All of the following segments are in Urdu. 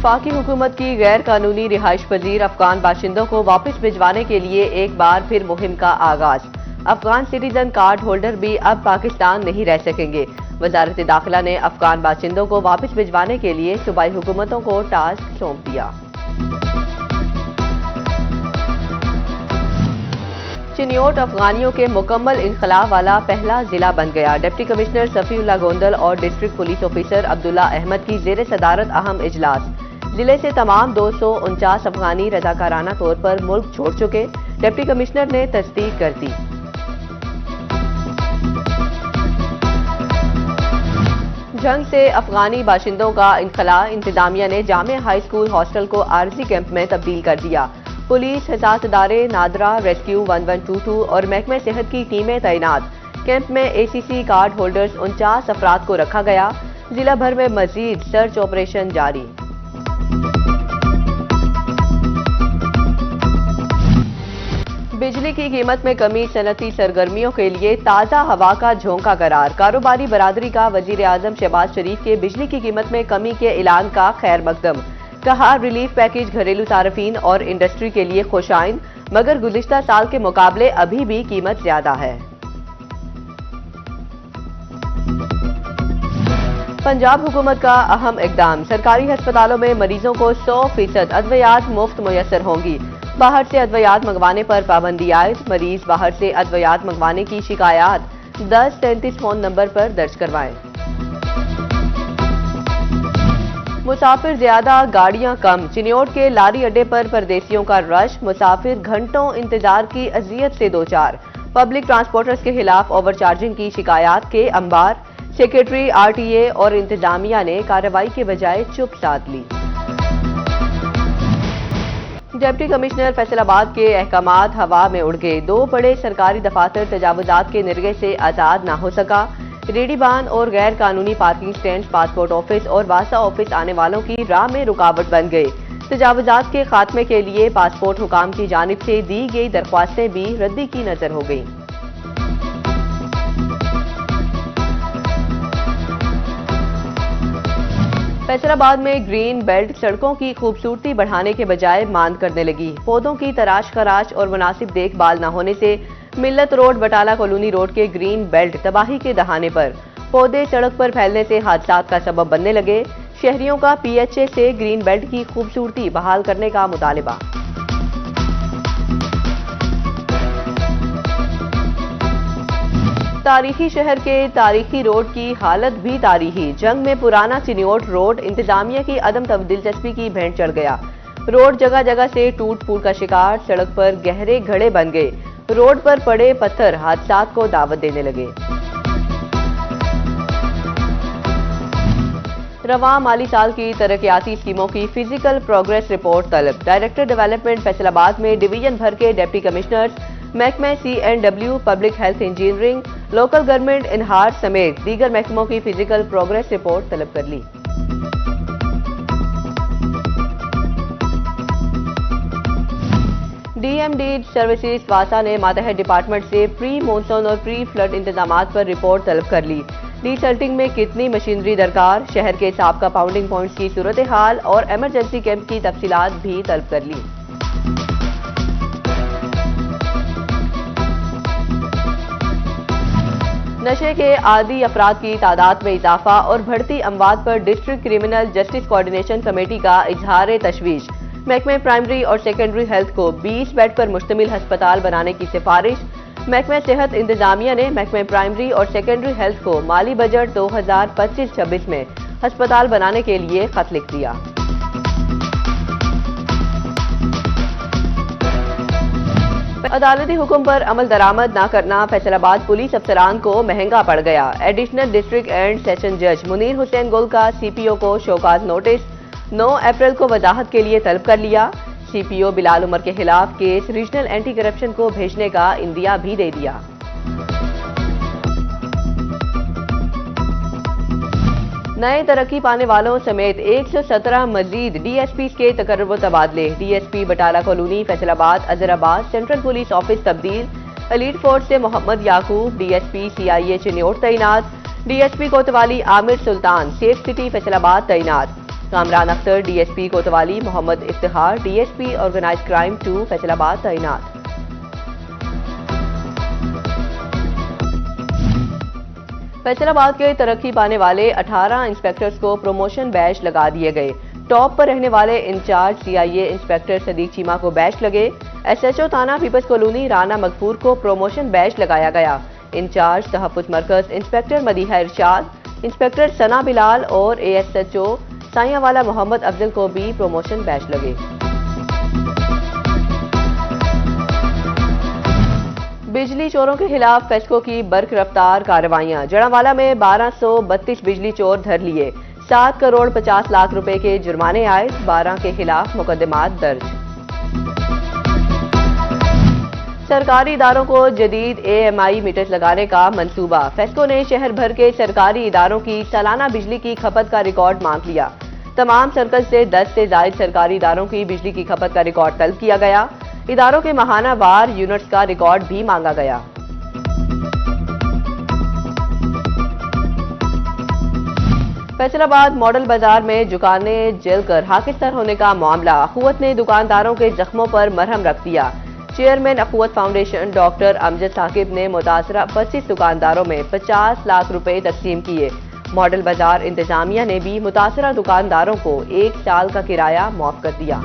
وفاقی حکومت کی غیر قانونی رہائش پذیر افغان باشندوں کو واپس بھجوانے کے لیے ایک بار پھر مہم کا آغاز۔ افغان سٹیزن کارڈ ہولڈر بھی اب پاکستان نہیں رہ سکیں گے۔ وزارت داخلہ نے افغان باشندوں کو واپس بھجوانے کے لیے صوبائی حکومتوں کو ٹاسک سونپ دیا۔ چنیوٹ افغانیوں کے مکمل انخلا والا پہلا ضلع بن گیا۔ ڈپٹی کمشنر صفی اللہ گوندل اور ڈسٹرکٹ پولیس آفیسر عبداللہ احمد کی زیر صدارت اہم اجلاس۔ ضلع سے تمام 249 افغانی رضاکارانہ طور پر ملک چھوڑ چکے، ڈپٹی کمشنر نے تصدیق کر دی۔ جنگ سے افغانی باشندوں کا انخلا، انتظامیہ نے جامعہ ہائی اسکول ہاسٹل کو عارضی کیمپ میں تبدیل کر دیا۔ پولیس، حساس ادارے، نادرا، ریسکیو 1122 اور محکمہ صحت کی ٹیمیں تعینات۔ کیمپ میں ACC کارڈ ہولڈرز 49 افراد کو رکھا گیا۔ ضلع بھر میں مزید سرچ آپریشن جاری۔ بجلی کی قیمت میں کمی صنعتی سرگرمیوں کے لیے تازہ ہوا کا جھونکا قرار۔ کاروباری برادری کا وزیر اعظم شہباز شریف کے بجلی کی قیمت میں کمی کے اعلان کا خیر مقدم۔ کہا ریلیف پیکیج گھریلو صارفین اور انڈسٹری کے لیے خوش آئند، مگر گزشتہ سال کے مقابلے ابھی بھی قیمت زیادہ ہے۔ پنجاب حکومت کا اہم اقدام، سرکاری ہسپتالوں میں مریضوں کو 100% ادویات مفت میسر ہوں گی۔ باہر سے ادویات منگوانے پر پابندی عائد، مریض باہر سے ادویات منگوانے کی شکایات 1033 فون نمبر پر درج کروائیں۔ مسافر زیادہ، گاڑیاں کم، چنیوٹ کے لاری اڈے پر پردیسیوں کا رش، مسافر گھنٹوں انتظار کی اذیت سے دوچار۔ پبلک ٹرانسپورٹرز کے خلاف اوور چارجنگ کی شکایات کے انبار، سیکریٹری RTA اور انتظامیہ نے کارروائی کے بجائے چپ سادھ لی۔ ڈپٹی کمشنر فیصل آباد کے احکامات ہوا میں اڑ گئے، 2 بڑے سرکاری دفاتر تجاوزات کے نرغے سے آزاد نہ ہو سکا۔ ریڈی بان اور غیر قانونی پارکنگ سٹینڈ پاسپورٹ آفس اور واسا آفس آنے والوں کی راہ میں رکاوٹ بن گئے۔ تجاوزات کے خاتمے کے لیے پاسپورٹ حکام کی جانب سے دی گئی درخواستیں بھی ردی کی نظر ہو گئیں۔ فیصل آباد میں گرین بیلٹ سڑکوں کی خوبصورتی بڑھانے کے بجائے ماند کرنے لگی۔ پودوں کی تراش خراش اور مناسب دیکھ بھال نہ ہونے سے ملت روڈ بٹالہ کالونی روڈ کے گرین بیلٹ تباہی کے دہانے پر، پودے سڑک پر پھیلنے سے حادثات کا سبب بننے لگے۔ شہریوں کا PHA سے گرین بیلٹ کی خوبصورتی بحال کرنے کا مطالبہ۔ تاریخی شہر کے تاریخی روڈ کی حالت بھی تاریخی، جنگ میں پرانا چنیوٹ روڈ انتظامیہ کی عدم دلچسپی کی بھینٹ چڑھ گیا۔ روڈ جگہ جگہ سے ٹوٹ پھوٹ کا شکار، سڑک پر گہرے گھڑے بن گئے، روڈ پر پڑے پتھر حادثات کو دعوت دینے لگے۔ رواں مالی سال کی ترقیاتی اسکیموں کی فزیکل پروگریس رپورٹ طلب۔ ڈائریکٹر ڈیولپمنٹ فیصل آباد میں ڈویژن بھر کے ڈپٹی کمشنرز، محکمہ C&W، public health engineering, local government انہار سمیت دیگر محکموں کی فزیکل پروگریس رپورٹ طلب کر لی۔ DMD سروسز واسا نے ماتحت ڈپارٹمنٹ سے پری مونسون اور پری فلڈ انتظامات پر رپورٹ طلب کر لی۔ ڈی سلٹنگ میں کتنی مشینری درکار، شہر کے سابقہ پاؤنڈنگ پوائنٹس کی صورتحال اور ایمرجنسی کیمپ کی تفصیلات بھی طلب کر لی۔ نشے کے عادی افراد کی تعداد میں اضافہ اور بڑھتی اموات پر district criminal justice coordination committee کا اظہار تشویش۔ محکمہ پرائمری اور سیکنڈری ہیلتھ کو 20 بیڈ پر مشتمل ہسپتال بنانے کی سفارش۔ محکمہ صحت انتظامیہ نے محکمہ پرائمری اور سیکنڈری ہیلتھ کو مالی بجٹ 2025-26 میں ہسپتال بنانے کے لیے خط لکھ دیا۔ عدالتی حکم پر عمل درآمد نہ کرنا فیصل آباد پولیس افسران کو مہنگا پڑ گیا۔ ایڈیشنل ڈسٹرکٹ اینڈ سیشن جج منیر حسین گل کا CPO کو شوکاز نوٹس 9 اپریل کو وضاحت کے لیے طلب کر لیا۔ CPO بلال عمر کے خلاف کیس ریجنل اینٹی کرپشن کو بھیجنے کا عندیہ بھی دے دیا۔ نئے ترقی پانے والوں سمیت 117 مزید DSPs کے تقرر و تبادلے۔ DSP بٹالہ کالونی فیصل آباد Azharabad central police office تبدیل۔ ایلیٹ فورس سے محمد یعقوب DSP CIA چنیوٹ تعینات۔ DSP Kotwali Aamir Sultan safe city Faisalabad تعینات۔ Kamran Akhtar D S P Kotwali, Muhammad Iftikhar D S P organise crime 2 Faisalabad تعینات۔ فیصل آباد کے ترقی پانے والے 18 انسپیکٹرز کو پروموشن بیج لگا دیے گئے۔ ٹاپ پر رہنے والے انچارج سی آئی اے انسپیکٹر صدیق چیمہ کو بیج لگے۔ ایس ایچ او تھانہ پیپلز کالونی رانا مغفور کو پروموشن بیج لگایا گیا۔ انچارج تحفظ مرکز انسپیکٹر مدیحہ ارشاد، انسپیکٹر ثنا بلال اور اے ایس ایچ او سائیاں والا محمد افضل کو بھی پروموشن بیج لگے۔ بجلی چوروں کے خلاف فیسکو کی برق رفتار کارروائیاں۔ جڑاوالا میں 1232 بجلی چور دھر لیے، 7 کروڑ 50 لاکھ روپے کے جرمانے عائد، 12 کے خلاف مقدمات درج۔ سرکاری اداروں کو جدید اے ایم آئی میٹرز لگانے کا منصوبہ۔ فیسکو نے شہر بھر کے سرکاری اداروں کی سالانہ بجلی کی کھپت کا ریکارڈ مانگ لیا۔ تمام سرکل سے 10 سے زائد سرکاری اداروں کی بجلی کی کھپت کا ریکارڈ طلب کیا گیا۔ اداروں کے ماہانہ وار یونٹس کا ریکارڈ بھی مانگا گیا۔ فیصل آباد ماڈل بازار میں دکانیں جل کر خاکستر ہونے کا معاملہ۔ اخوت نے دکانداروں کے زخموں پر مرہم رکھ دیا۔ چیئرمین اخوت فاؤنڈیشن ڈاکٹر امجد ثاقب نے متاثرہ 25 دکانداروں میں 50 لاکھ روپے تقسیم کیے۔ ماڈل بازار انتظامیہ نے بھی متاثرہ دکانداروں کو 1 سال کا کرایہ معاف کر دیا۔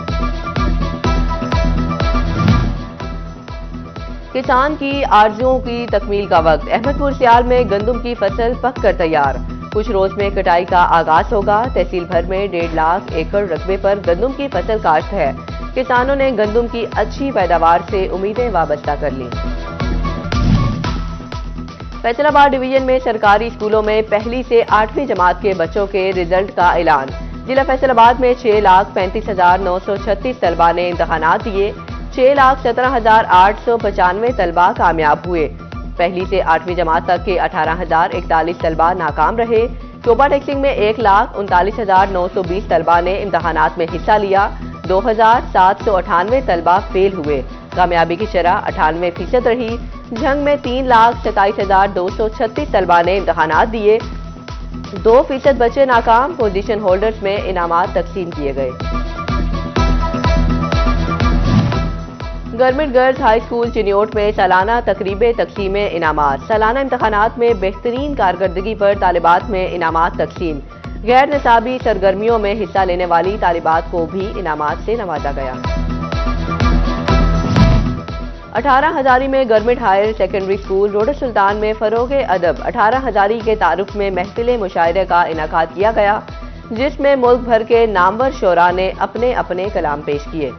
کسان کی آرزوؤں کی تکمیل کا وقت۔ احمد پور سیال میں گندم کی فصل پک کر تیار، کچھ روز میں کٹائی کا آغاز ہوگا۔ تحصیل بھر میں 1.5 لاکھ ایکڑ رقبے پر گندم کی فصل کاشت ہے۔ کسانوں نے گندم کی اچھی پیداوار سے امیدیں وابستہ کر لیں۔ فیصل آباد ڈویژن میں سرکاری اسکولوں میں پہلی سے 8ویں جماعت کے بچوں کے رزلٹ کا اعلان۔ ضلع فیصل آباد میں 6,35,936 طلبہ نے امتحانات دیے، 6,17,895 طلبہ کامیاب ہوئے۔ پہلی سے 8ویں جماعت تک کے 18,041 طلبہ ناکام رہے۔ شعبہ ٹیکسنگ میں 1,39,920 طلبہ نے امتحانات میں حصہ لیا، 2,798 طلبہ فیل ہوئے۔ کامیابی کی شرح 98% رہی۔ جھنگ میں 3,27,236 طلبہ نے امتحانات دیے، 2% بچے ناکام۔ پوزیشن ہولڈرز میں انعامات تقسیم کیے گئے۔ Government girls high school Chiniot میں سالانہ تقریب تقسیم انعامات۔ سالانہ امتحانات میں بہترین کارکردگی پر طالبات میں انعامات تقسیم۔ غیر نصابی سرگرمیوں میں حصہ لینے والی طالبات کو بھی انعامات سے نوازا گیا۔ 18 ہزاری میں government higher secondary school road Sultan میں فروغ ادب 18 ہزاری کے تعارف میں محفل مشاعرے کا انعقاد کیا گیا، جس میں ملک بھر کے نامور شعراء نے اپنے اپنے کلام پیش کیے۔